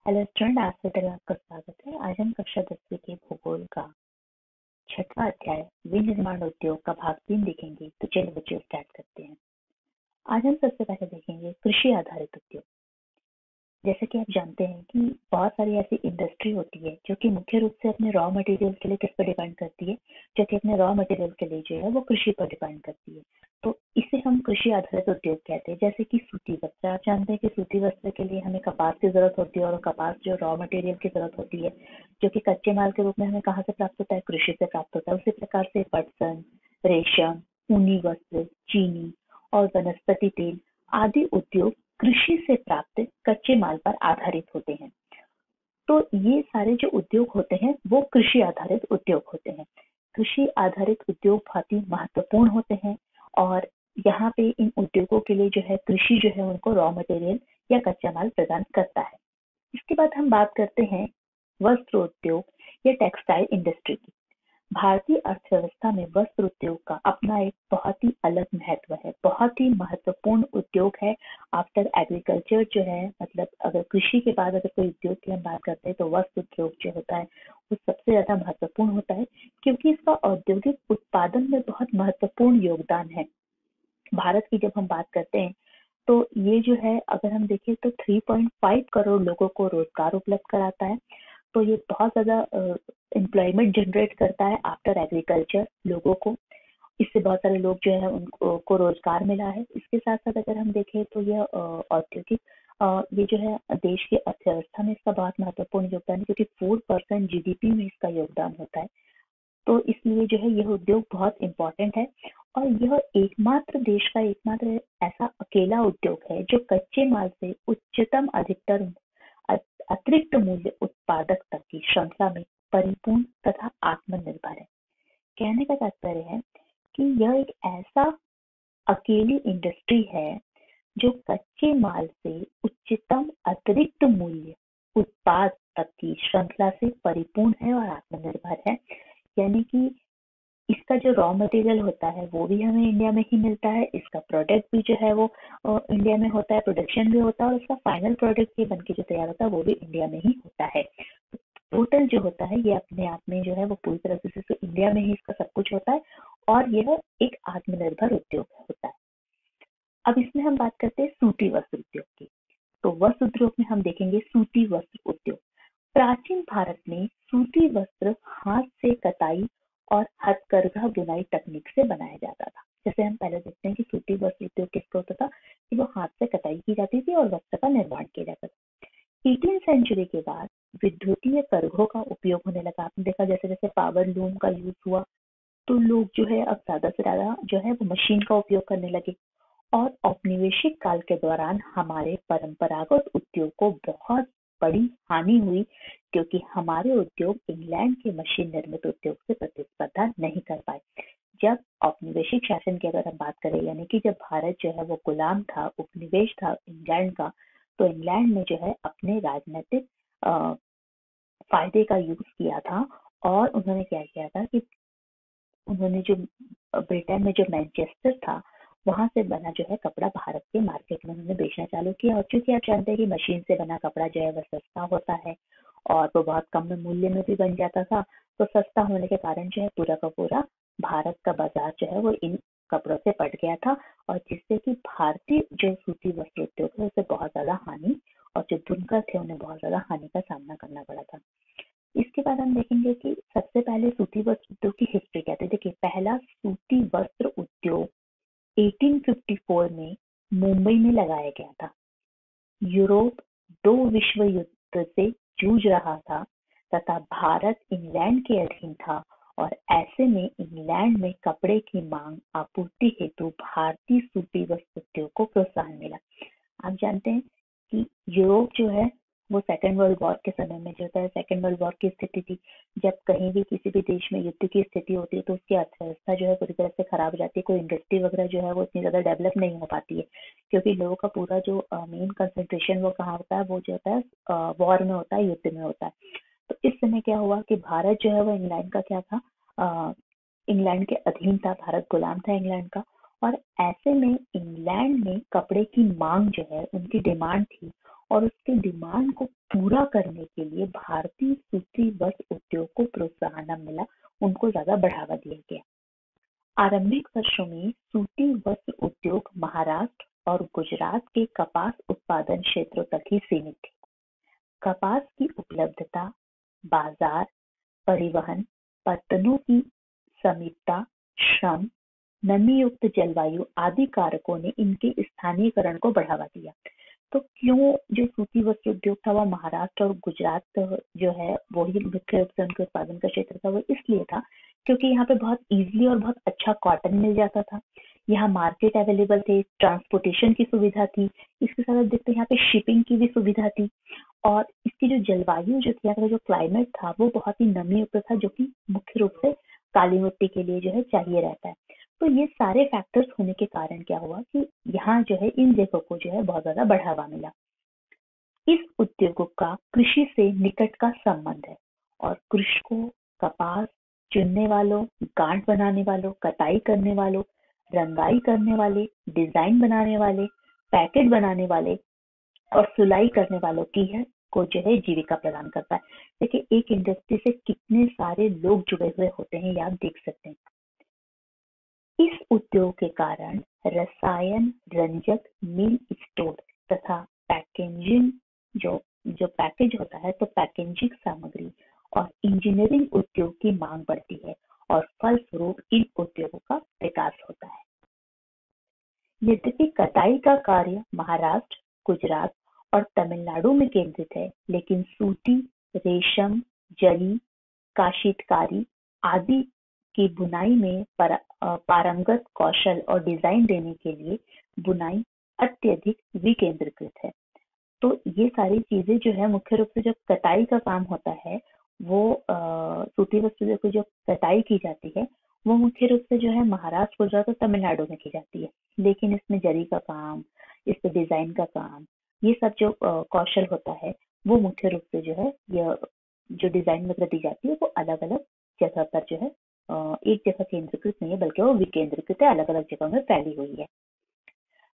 Hello student, आज से तेरा आपका स्वागत है। आज हम कक्षा 10वीं के भूगोल का छठवां अध्याय विनिर्माण उद्योग का भाग 3 देखेंगे। तो चलिए बच्चों स्टार्ट करते हैं। आज हम सबसे पहले देखेंगे कृषि आधारित उद्योग। जैसे कि आप जानते हैं कि बहुत सारी ऐसी इंडस्ट्री होती है जो कि मुख्य रूप से अपने रॉ मटेरियल के लिए किस पर डिपेंड करती है, जो कि अपने रॉ मटेरियल के लिए जो है वो कृषि पर डिपेंड करती है। तो इसे हम कृषि आधारित उद्योग कहते हैं। जैसे कि सूती वस्त्र, आप जानते हैं कि सूती वस्त्र के लिए हमें कपास की जरूरत होती है और कपास जो रॉ मटेरियल की जरूरत होती है, जो कि कच्चे माल के रूप में हमें कहाँ से प्राप्त होता है, कृषि से प्राप्त होता है। उसी प्रकार से पटसन, रेशम, ऊनी वस्त्र, चीनी और वनस्पति तेल आदि उद्योग कृषि से प्राप्त कच्चे माल पर आधारित होते हैं। तो ये सारे जो उद्योग होते हैं वो कृषि आधारित उद्योग होते हैं। कृषि आधारित उद्योग बहुत ही महत्वपूर्ण होते हैं और यहाँ पे इन उद्योगों के लिए जो है कृषि जो है उनको रॉ मटेरियल या कच्चा माल प्रदान करता है। इसके बाद हम बात करते हैं वस्त्र उद्योग या टेक्सटाइल इंडस्ट्री की। भारतीय अर्थव्यवस्था में वस्त्र उद्योग का अपना एक बहुत ही अलग महत्व है, बहुत ही महत्वपूर्ण उद्योग है। आफ्टर एग्रीकल्चर जो है, मतलब अगर कृषि के बाद अगर कोई उद्योग की हम बात करते हैं तो वस्त्र उद्योग जो होता है वो सबसे ज्यादा महत्वपूर्ण होता है, क्योंकि इसका औद्योगिक उत्पादन में बहुत महत्वपूर्ण योगदान है। भारत की जब हम बात करते हैं तो ये जो है अगर हम देखें तो 3.5 करोड़ लोगों को रोजगार उपलब्ध कराता है। तो ये बहुत ज्यादा एम्प्लॉयमेंट जनरेट करता है आफ्टर एग्रीकल्चर लोगों को। इससे बहुत सारे लोग जो है उनको को रोजगार मिला है। इसके साथ साथ अगर हम देखें तो यह औद्योगिक ये जो है देश की अर्थव्यवस्था में इसका बहुत महत्वपूर्ण योगदान है, क्योंकि 4% जीडीपी में इसका योगदान होता है। तो इसलिए जो है यह उद्योग बहुत इम्पोर्टेंट है और यह एकमात्र देश का एकमात्र ऐसा अकेला उद्योग है जो कच्चे माल से उच्चतम अधिकतर अतिरिक्त मूल्य उत्पादक तक की श्रृंखला में परिपूर्ण तथा आत्मनिर्भर है। कहने का तात्पर्य है कि यह एक ऐसा अकेली इंडस्ट्री है जो कच्चे माल से उच्चतम अतिरिक्त मूल्य उत्पाद तक की श्रृंखला से परिपूर्ण है और आत्मनिर्भर है। यानी कि इसका जो रॉ मटेरियल होता है वो भी हमें इंडिया में ही मिलता है, इसका प्रोडक्ट भी जो है वो इंडिया में होता है, प्रोडक्शन भी होता है और उसका फाइनल प्रोडक्ट ये बनके जो तैयार होता है वो भी इंडिया में ही होता है। टोटल जो होता है ये अपने आप में जो है वो पूरी तरह से तो इंडिया में ही इसका सब कुछ होता है और यह एक आत्मनिर्भर उद्योग होता है। अब इसमें हम बात करते हैं सूती वस्त्र उद्योग की। तो वस्त्र उद्योग में हम देखेंगे सूती वस्त्र उद्योग। प्राचीन भारत में सूती वस्त्र हाथ से कताई और हथकरघा बुनाई तकनीक से बनाया जाता था। जैसे हम पहले देखते हैं कि सूती वस्त्र उद्योग किसका होता था कि वो हाथ से कताई की जाती थी और वस्त्र का निर्माण किया जाता था। 18वीं सेंचुरी के बाद विद्युतीय करघों का उपयोग होने लगा। आपने देखा जैसे जैसे पावर लूम का यूज हुआ तो लोग जो है अब ज्यादा से ज्यादा जो है वो मशीन का उपयोग करने लगे। और औपनिवेशिक काल के दौरान हमारे परंपरागत उद्योग को बहुत बड़ी हानि हुई, क्योंकि हमारे उद्योग इंग्लैंड के मशीन निर्मित उद्योग से प्रतिस्पर्धा नहीं कर पाए। जब औपनिवेशिक शासन की अगर हम बात करें, यानी कि जब भारत जो है वो गुलाम था, उपनिवेश था इंग्लैंड का, तो इंग्लैंड ने जो है अपने राजनीतिक फायदे का यूज किया था और उन्होंने क्या किया था कि उन्होंने जो ब्रिटेन में जो मैनचेस्टर था वहां से बना जो है कपड़ा भारत के मार्केट में उन्होंने बेचना चालू किया। और चूंकि आप जानते हैं कि मशीन से बना कपड़ा जो है वह सस्ता होता है और वो बहुत कम मूल्य में भी बन जाता था, तो सस्ता होने के कारण जो है पूरा का पूरा भारत का बाजार जो है वो इन कपड़ों से पट गया था, और जिससे कि भारतीय जो सूती वस्त्र उद्योग है उसे बहुत ज्यादा हानि और जो बुनकर थे उन्हें बहुत ज्यादा हानि का सामना करना पड़ा था। इसके बाद हम देखेंगे कि सबसे पहले सूती वस्त्र उद्योग की हिस्ट्री क्या थी। देखिए, पहला सूती वस्त्र उद्योग 1854 में मुंबई में लगाया गया था। यूरोप दो विश्व युद्ध से जूझ रहा था तथा भारत इंग्लैंड के अधीन था, और ऐसे में इंग्लैंड में कपड़े की मांग आपूर्ति हेतु भारतीय सूती वस्त्र उद्योग को प्रोत्साहन मिला। आप जानते हैं कि यूरोप जो है वो सेकेंड वर्ल्ड वॉर के समय में जो है सेकेंड वर्ल्ड वॉर की स्थिति थी। जब कहीं भी किसी भी देश में युद्ध की स्थिति होती है तो उसकी अर्थव्यवस्था जो है पूरी तरह से खराब हो जाती है। कोई इंडस्ट्री वगैरह जो है वो इतनी ज्यादा डेवलप नहीं हो पाती है, क्योंकि लोगों का पूरा जो मेन कंसंट्रेशन वो कहाँ होता है, वो जो होता है वॉर में होता है, युद्ध में होता है। तो इस समय क्या हुआ कि भारत जो है वो इंग्लैंड का क्या था, इंग्लैंड के अधीन था, भारत गुलाम था इंग्लैंड का। और ऐसे में इंग्लैंड में कपड़े की मांग जो है उनकी डिमांड थी और उसके डिमांड को पूरा करने के लिए भारतीय सूती वस्त्र उद्योग को प्रोत्साहन मिला, उनको ज्यादा बढ़ावा दिया गया। आरंभिक वर्षों में सूती वस्त्र उद्योग महाराष्ट्र और गुजरात के कपास उत्पादन क्षेत्रों तक ही सीमित थी। कपास की उपलब्धता, बाजार, परिवहन, पत्तनों की समीपता, श्रम, नमी युक्त जलवायु आदि कारकों ने इनके स्थानीयकरण को बढ़ावा दिया। तो क्यों जो सूती वस्त्र उद्योग था वो महाराष्ट्र और गुजरात जो है वो ही मुख्य रूप से उनके उत्पादन का क्षेत्र था, वो इसलिए था क्योंकि यहाँ पे बहुत इजीली और बहुत अच्छा कॉटन मिल जाता था। यहाँ मार्केट अवेलेबल थे, ट्रांसपोर्टेशन की सुविधा थी, इसके साथ आप देखते हैं यहाँ पे शिपिंग की भी सुविधा थी, और इसकी जो जलवायु जो थी, यहाँ का जो क्लाइमेट था वो बहुत ही नमी युक्त था, जो कि मुख्य रूप से काली मिट्टी के लिए जो है चाहिए रहता है। तो ये सारे फैक्टर्स होने के कारण क्या हुआ कि यहाँ जो है इन जगहों को जो है बहुत ज्यादा बढ़ावा मिला। इस उद्योगों का कृषि से निकट का संबंध है और कृषकों, कपास चुनने वालों, गांठ बनाने वालों, कटाई करने वालों, रंगाई करने वाले, डिजाइन बनाने वाले, पैकेट बनाने वाले और सिलाई करने वालों की है को जो है जीविका प्रदान करता है। देखिए एक इंडस्ट्री से कितने सारे लोग जुड़े हुए होते हैं, ये आप देख सकते हैं। इस उद्योग के कारण रसायन, रंजक, मिल स्टोर तथा पैकेजिंग जो जो पैकेज होता है, तो पैकेजिंग सामग्री और इंजीनियरिंग उद्योग की मांग बढ़ती है और फलस्वरूप इन उद्योगों का विकास होता है। यद्यपि कटाई का कार्य महाराष्ट्र, गुजरात और तमिलनाडु में केंद्रित है, लेकिन सूती, रेशम, जरी, काशीतकारी आदि की बुनाई में पारंगत कौशल और डिजाइन देने के लिए बुनाई अत्यधिक विकेंद्रीकृत है। तो ये सारी चीजें जो है मुख्य रूप से जब कटाई का काम होता है, वो सूती वस्त्र की जो कटाई की जाती है वो मुख्य रूप से जो है महाराष्ट्र, गुजरात और तमिलनाडु में की जाती है। लेकिन इसमें जरी का काम, इसमें डिजाइन का काम, ये सब जो कौशल होता है वो मुख्य रूप से जो है यह जो डिजाइन वगैरह दी जाती है वो अलग अलग जगह पर जो है एक जगह केंद्रीकृत नहीं है, बल्कि वो विकेंद्रीकृत है, अलग अलग जगह में फैली हुई है।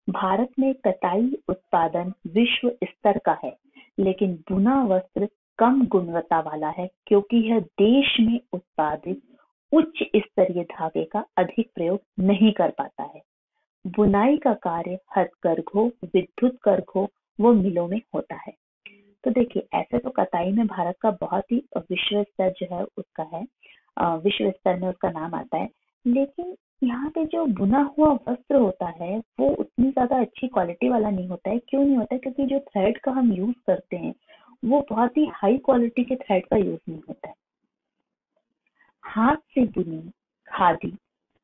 भारत में कताई उत्पादन विश्व स्तर का है, लेकिन बुना वस्त्र कम गुणवत्ता वाला है क्योंकि यह देश में उत्पादित उच्च स्तरीय धागे का अधिक प्रयोग नहीं कर पाता है। बुनाई का कार्य हथकरघों, विद्युत करघों व मिलों में होता है। तो देखिए ऐसे तो कताई में भारत का बहुत ही विश्व स्तर जो है उसका है, विश्व स्तर में उसका नाम आता है, लेकिन यहाँ पे जो बुना हुआ वस्त्र होता है वो उतनी ज्यादा अच्छी क्वालिटी वाला नहीं होता है। क्यों नहीं होता है? क्योंकि जो थ्रेड का हम यूज करते हैं वो बहुत ही हाई क्वालिटी के थ्रेड का यूज नहीं होता है। हाथ से बुनी खादी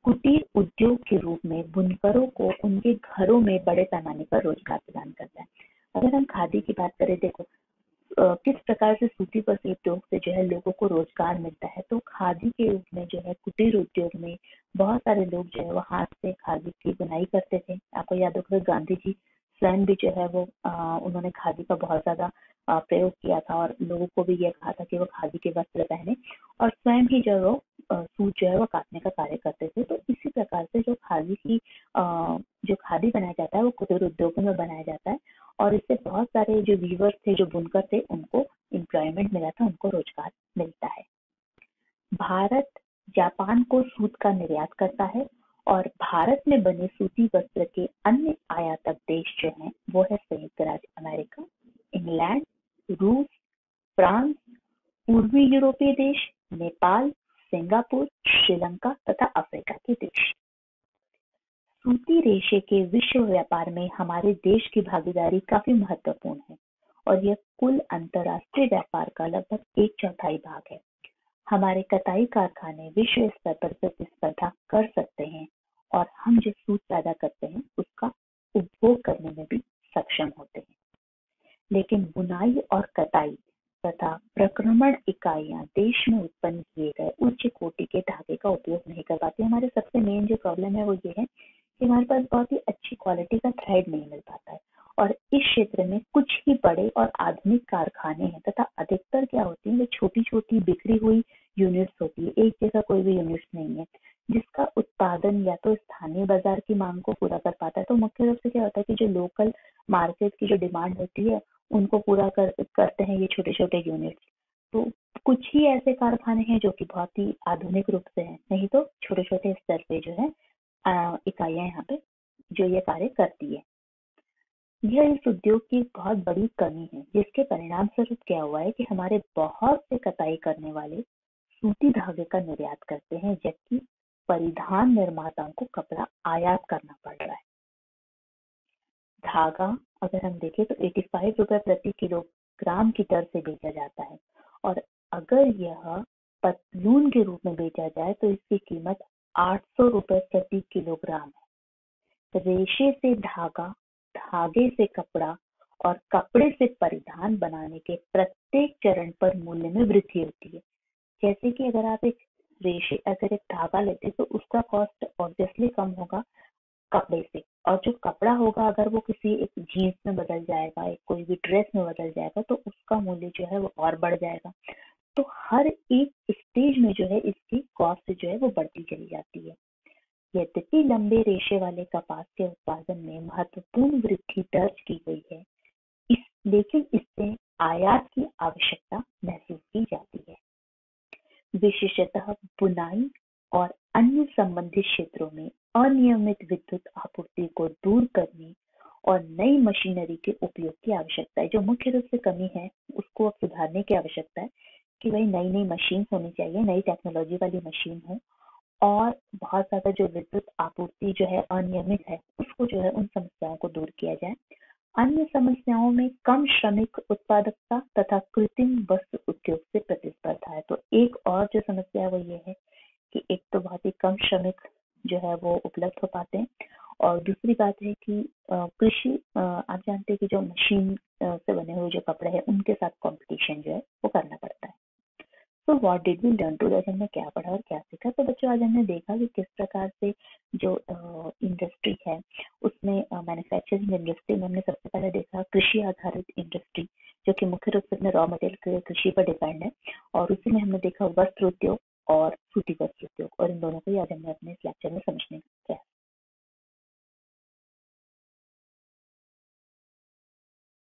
कुटीर उद्योग के रूप में बुनकरों को उनके घरों में बड़े पैमाने पर रोजगार प्रदान करता है। अगर हम खादी की बात करें, देखो किस प्रकार से सूती वस्त्र उद्योग से जो है लोगों को रोजगार मिलता है, तो खादी के रूप में जो है कुटीर उद्योग में बहुत सारे लोग जो है वो हाथ से खादी की बुनाई करते थे। आपको याद होगा गांधी जी स्वयं भी जो है वो उन्होंने खादी का बहुत ज्यादा प्रयोग किया था और लोगों को भी यह कहा था कि वो खादी के वस्त्र पहने और स्वयं ही जो वो सूत जो है वो काटने का कार्य करते थे। तो इसी प्रकार से जो खादी की जो खादी बनाया जाता है वो कुटीर उद्योगों में बनाया जाता है और इससे बहुत सारे जो वीवर्स थे, जो बुनकर थे, उनको एम्प्लॉयमेंट मिला था, उनको रोजगार मिलता है। भारत जापान को सूत का निर्यात करता है और भारत में बने सूती वस्त्र के अन्य आयातक देश जो हैं वो है संयुक्त राज्य अमेरिका, इंग्लैंड, रूस, फ्रांस, पूर्वी यूरोपीय देश, नेपाल, सिंगापुर, श्रीलंका तथा अफ्रीका के देश। सूती रेशे के विश्व व्यापार में हमारे देश की भागीदारी काफी महत्वपूर्ण है और यह कुल अंतर्राष्ट्रीय व्यापार का लगभग 1/4 भाग है। हमारे कताई कारखाने विश्व स्तर पर प्रतिस्पर्धा कर सकते हैं और हम जो सूत पैदा करते हैं उसका उपभोग करने में भी सक्षम होते हैं। लेकिन बुनाई और कताई तथा प्रक्रमण इकाइयां देश में उत्पन्न किए गए उच्च कोटि के धागे का उपयोग नहीं कर पाती। हमारे सबसे मेन जो प्रॉब्लम है वो ये है कि हमारे पास बहुत ही अच्छी क्वालिटी का थ्रेड नहीं मिल पाता है और इस क्षेत्र में कुछ ही बड़े और आधुनिक कारखाने हैं तथा अधिकतर क्या होती है, वो छोटी छोटी बिखरी हुई यूनिट्स होती है, एक जैसा कोई भी यूनिट्स नहीं है जिसका उत्पादन या तो स्थानीय बाजार की मांग को पूरा कर पाता है। तो मुख्य रूप से क्या होता है कि जो लोकल मार्केट की जो डिमांड होती है उनको पूरा करते हैं ये छोटे छोटे यूनिट्स। तो कुछ ही ऐसे कारखाने हैं जो कि बहुत ही आधुनिक रूप से हैं, नहीं तो छोटे छोटे स्तर पे जो है इकाइयां यहाँ पे जो ये कार्य करती है। यह इस उद्योग की एक बहुत बड़ी कमी है, जिसके परिणाम स्वरूप क्या हुआ है कि हमारे बहुत से कताई करने वाले सूती धागे का निर्यात करते हैं, जबकि परिधान निर्माताओं को कपड़ा आयात करना पड़ रहा है। धागा अगर हम देखें तो 85 रुपए प्रति किलोग्राम की दर से बेचा जाता है, और अगर यह पतलून के रूप में बेचा जाए तो इसकी कीमत 800 रुपए प्रति किलोग्राम है। रेशे से धागा, धागे से कपड़ा और कपड़े से परिधान बनाने के प्रत्येक चरण पर मूल्य में वृद्धि होती है। जैसे कि अगर एक धागा लेते तो उसका कॉस्ट ऑब्वियसली कम होगा कपड़े से, और जो कपड़ा होगा अगर वो किसी एक जीन्स में बदल जाएगा, एक कोई भी ड्रेस में बदल जाएगा, तो उसका मूल्य जो है वो और बढ़ जाएगा। तो हर एक स्टेज में जो है इसकी कॉस्ट जो है वो बढ़ती चली जाती है। यद्यपि लंबे रेशे वाले कपास के उत्पादन में महत्वपूर्ण वृद्धि दर्ज की गई है, लेकिन इससे आयात की आवश्यकता महसूस की जाती है। विशेषतः बुनाई और अन्य संबंधित क्षेत्रों में अनियमित विद्युत आपूर्ति को दूर करने और नई मशीनरी के उपयोग की आवश्यकता है। जो मुख्य रूप से कमी है उसको अब सुधारने की आवश्यकता है कि भाई नई नई मशीन होनी चाहिए, नई टेक्नोलॉजी वाली मशीन हो, और बहुत ज्यादा जो विद्युत आपूर्ति जो है अनियमित है उसको जो है उन समस्याओं को दूर किया जाए। अन्य समस्याओं में कम श्रमिक उत्पादकता तथा कृत्रिम वस्त्र उद्योग से प्रतिस्पर्धा है। तो एक और जो समस्या है वो ये है कि एक तो बहुत ही कम श्रमिक जो है वो उपलब्ध हो पाते हैं, और दूसरी बात है कि कृषि आप जानते हैं कि जो मशीन से बने हुए जो कपड़े हैं उनके साथ कंपटीशन जो है वो करना पड़ता है। तो what did we learn to, आज हमने क्या पढ़ा और क्या सीखा? तो बच्चों आज हमने देखा कि किस प्रकार से जो इंडस्ट्री है उसमें मैन्युफैक्चरिंग इंडस्ट्री में हमने सबसे पहले देखा कृषि आधारित इंडस्ट्री, जो कि मुख्य रूप से अपने रॉ मटेरियल कृषि पर डिपेंड है, और उसी में हमने देखा वस्त्र उद्योग और सूती वस्त्र उद्योग, और इन दोनों को ही आज हमने अपने इस लेक्चर में समझने का प्रयास